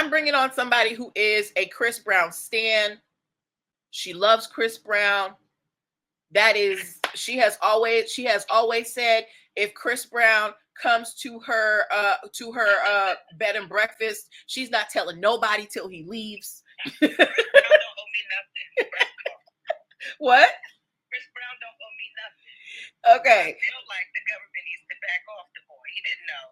I'm bringing on somebody who is a Chris Brown stan. She loves Chris Brown. She has always said, if Chris Brown comes to her bed and breakfast, she's not telling nobody till he leaves. Chris Brown don't owe me nothing. What? Chris Brown don't owe me nothing. Okay. I feel like the government needs to back off the boy. He didn't know.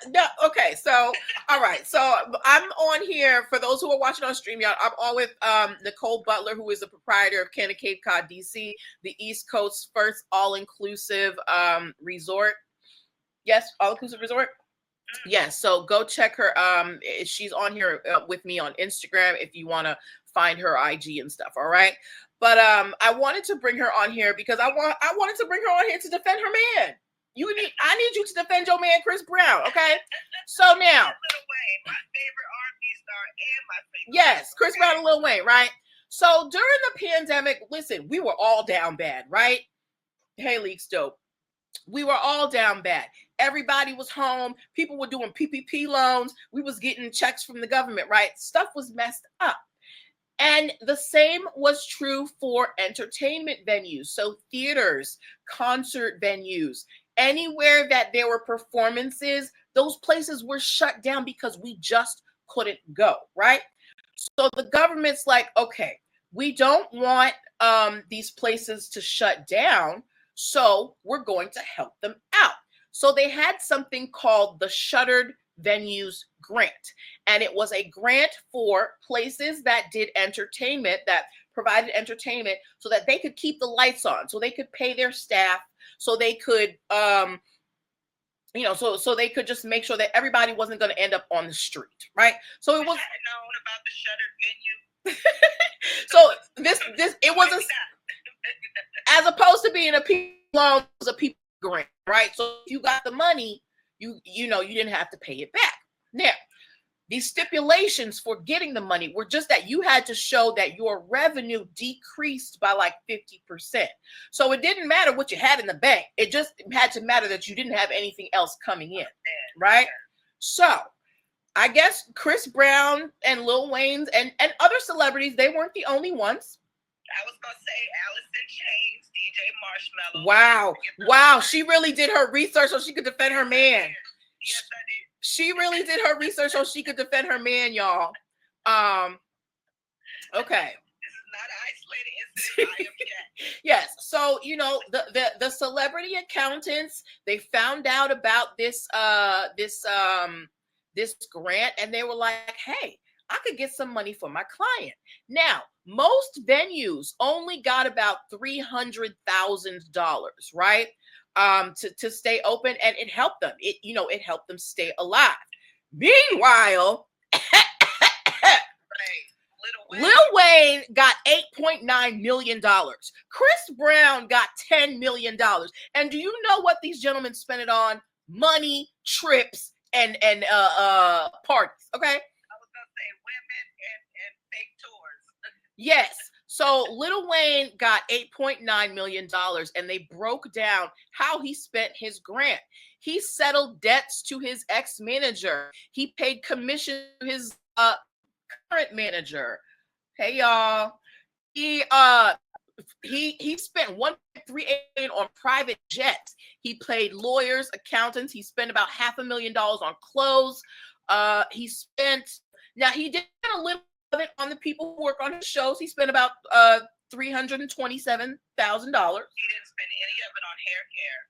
No, okay, so all right, so I'm on here for those who are watching on StreamYard. I'm on with Nicole Butler, who is the proprietor of Canna Cape Cod DC, the East Coast's first all-inclusive resort. Yes, all-inclusive resort. Yes, so go check her. She's on here with me on Instagram if you want to find her IG and stuff. All right, but I wanted to bring her on here because I wanted to bring her on here to defend her man. I need you to defend your man, Chris Brown. Okay, so now, Lil Wayne, my favorite R&B star and my favorite. Yes, Chris Brown and Lil Wayne, right? So during the pandemic, listen, we were all down bad, right? Hey, Leaks Dope. We were all down bad. Everybody was home. People were doing PPP loans. We was getting checks from the government, right? Stuff was messed up. And the same was true for entertainment venues. So theaters, concert venues, anywhere that there were performances, those places were shut down because we just couldn't go, right? So the government's like, okay, we don't want these places to shut down, so we're going to help them out. So they had something called the Shuttered Venues Grant, and it was a grant for places that did entertainment, that provided entertainment, so that they could keep the lights on, so they could pay their staff, so they could so they could just make sure that everybody wasn't going to end up on the street, right? So it was known about the shuttered venue. So it was as opposed to being a people loan, it was a people grant, right? So if you got the money, you didn't have to pay it back. Now, these stipulations for getting the money were just that you had to show that your revenue decreased by like 50%. So it didn't matter what you had in the bank. It just had to matter that you didn't have anything else coming in, right? So I guess Chris Brown and Lil Wayne and other celebrities, they weren't the only ones. I was going to say Alice in Chains, DJ Marshmello. Wow. She really did her research so she could defend her man. Yes, I did. She really did her research so she could defend her man, y'all. Okay. This is not an isolated incident. I am Jack. Yes. So, the celebrity accountants, they found out about this grant, and they were like, hey, I could get some money for my client. Now, most venues only got about $300,000, right? To stay open, and it helped them. It helped them stay alive. Meanwhile, Lil Wayne got $8.9 million. Chris Brown got $10 million. And do you know what these gentlemen spent it on? Money, trips, and parties. Okay. I was gonna say women and fake tours. Yes. So Lil Wayne got $8.9 million, and they broke down how he spent his grant. He settled debts to his ex-manager. He paid commission to his current manager. Hey y'all. He spent $1.3 million on private jets. He paid lawyers, accountants. He spent about $500,000 on clothes. He did a little of it on the people who work on his shows. He spent about $327,000. He didn't spend any of it on hair care.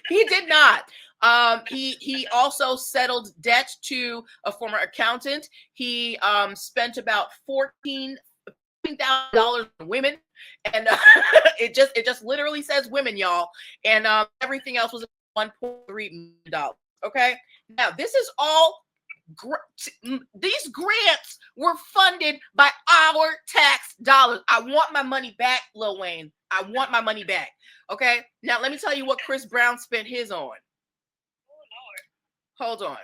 He did not. He also settled debt to a former accountant. He spent about $14,000 on women, and it just literally says women, y'all. And everything else was $1.3 million. Okay. Now this is all. These grants were funded by our tax dollars. I want my money back, Lil Wayne. I want my money back. Okay. Now let me tell you what Chris Brown spent his on. Oh, Lord. Hold on.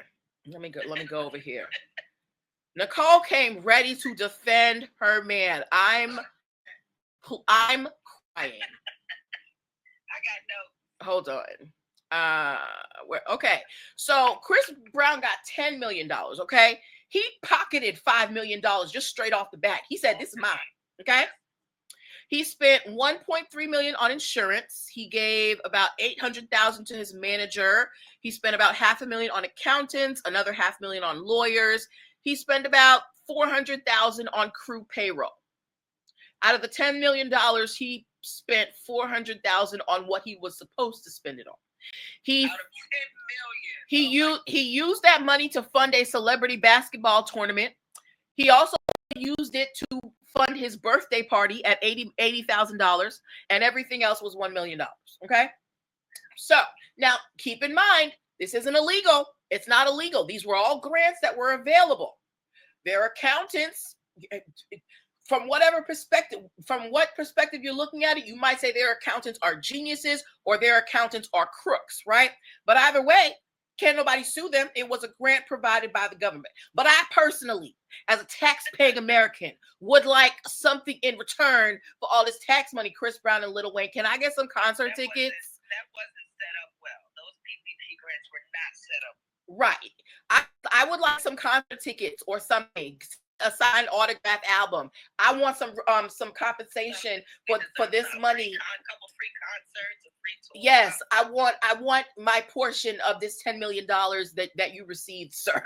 Let me go over here. Nicole came ready to defend her man. I'm crying. I got no. Hold on. Okay. So Chris Brown got $10 million. Okay. He pocketed $5 million just straight off the bat. He said, "This is mine." Okay. He spent 1.3 million on insurance. He gave about 800,000 to his manager. He spent about $500,000 on accountants, another $500,000 on lawyers. He spent about 400,000 on crew payroll. Out of the $10 million, he spent 400,000 on what he was supposed to spend it on. He Out of 10 million. he used that money to fund a celebrity basketball tournament. He also used it to fund his birthday party at $80,000, and everything else was $1 million. Okay. So now keep in mind, this isn't illegal. It's not illegal. These were all grants that were available. Their accountants, from whatever perspective, from what perspective you're looking at it, you might say their accountants are geniuses or their accountants are crooks, right? But either way, can't nobody sue them. It was a grant provided by the government. But I personally, as a tax-paying American, would like something in return for all this tax money, Chris Brown and Lil Wayne. Can I get some concert tickets? That wasn't set up well. Those PPP grants were not set up. Right. I would like some concert tickets or something, a signed autograph album. I want some compensation for this money. A couple free concerts, a free tour. Yes, I want my portion of this $10 million that you received, sir.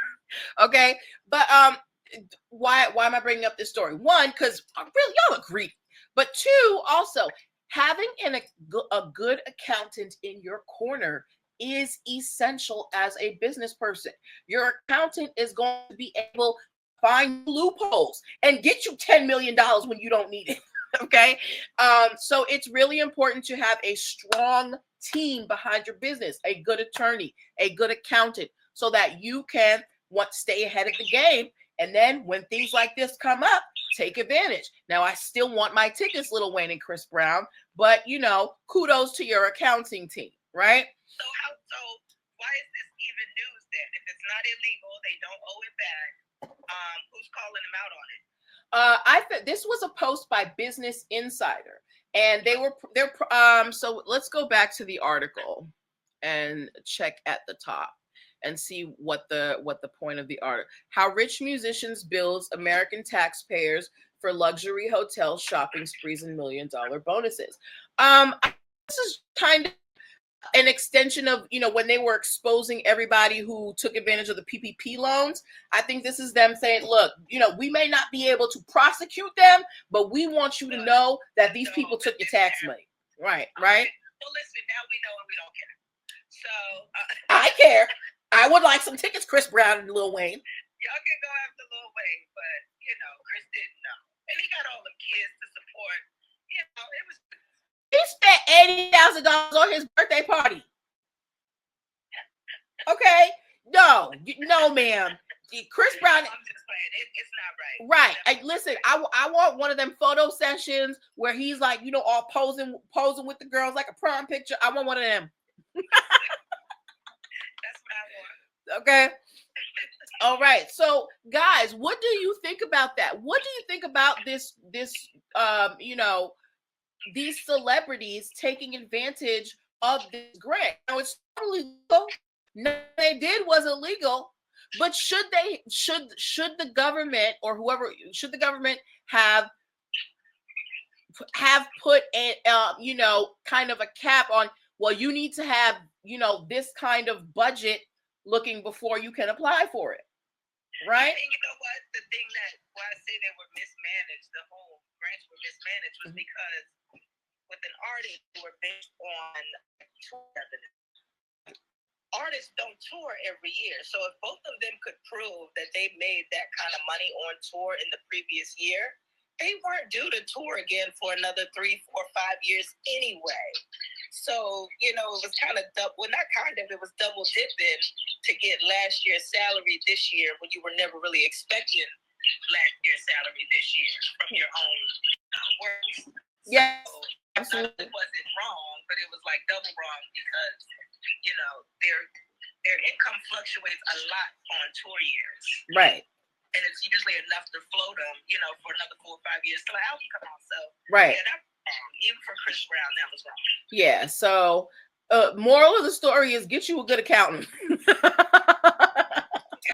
Okay, but why am I bringing up this story? One, because really y'all agree, but two, also having a good accountant in your corner is essential as a business person. Your accountant is going to be able to find loopholes and get you $10 million when you don't need it. Okay. So it's really important to have a strong team behind your business, a good attorney, a good accountant, so that you can stay ahead of the game. And then when things like this come up, take advantage. Now, I still want my tickets, Lil Wayne and Chris Brown, but kudos to your accounting team, right? So why is this even news then? If it's not illegal, they don't owe it back. Who's calling them out on it? I think this was a post by Business Insider, and they're so let's go back to the article and check at the top and see what the point of the article. How rich musicians bills American taxpayers for luxury hotel shopping sprees and $1 million bonuses. This is kind of an extension of, when they were exposing everybody who took advantage of the PPP loans. I think this is them saying, look, we may not be able to prosecute them, but we want you to know that these people took your tax money. Right. Well, listen, now we know and we don't care. So I care. I would like some tickets, Chris Brown and Lil Wayne. Y'all can go after Lil Wayne, but Chris didn't know. And he got all the kids to support. It was. He spent $80,000 on his birthday party. Okay, no, ma'am. Chris Brown. I'm just saying, it's not right. Right. Listen, I want one of them photo sessions where he's like, all posing with the girls like a prom picture. I want one of them. That's what I want. Okay. All right. So, guys, what do you think about that? What do you think about this? These celebrities taking advantage of this grant. Now, it's totally legal. Nothing they did was illegal, but should the government or whoever, should the government have put a kind of a cap on, well, you need to have this kind of budget looking before you can apply for it, right? And you know what? The thing why I say they were mismanaged, the whole grants were mismanaged, was because with an artist, they were based on tour revenue. Artists don't tour every year. So if both of them could prove that they made that kind of money on tour in the previous year, they weren't due to tour again for another 3, 4, 5 years anyway. So, it was kind of it was double dipping to get last year's salary this year when you were never really expecting last year's salary this year from your own works. Yes. So, absolutely. it wasn't wrong, but it was like double wrong because, their income fluctuates a lot on tour years. Right. And it's usually enough to float them, for another 4 or 5 years till the album come out. So, right. Yeah, that's wrong. Even for Chris Brown, that was wrong. Yeah. So, Moral of the story is get you a good accountant.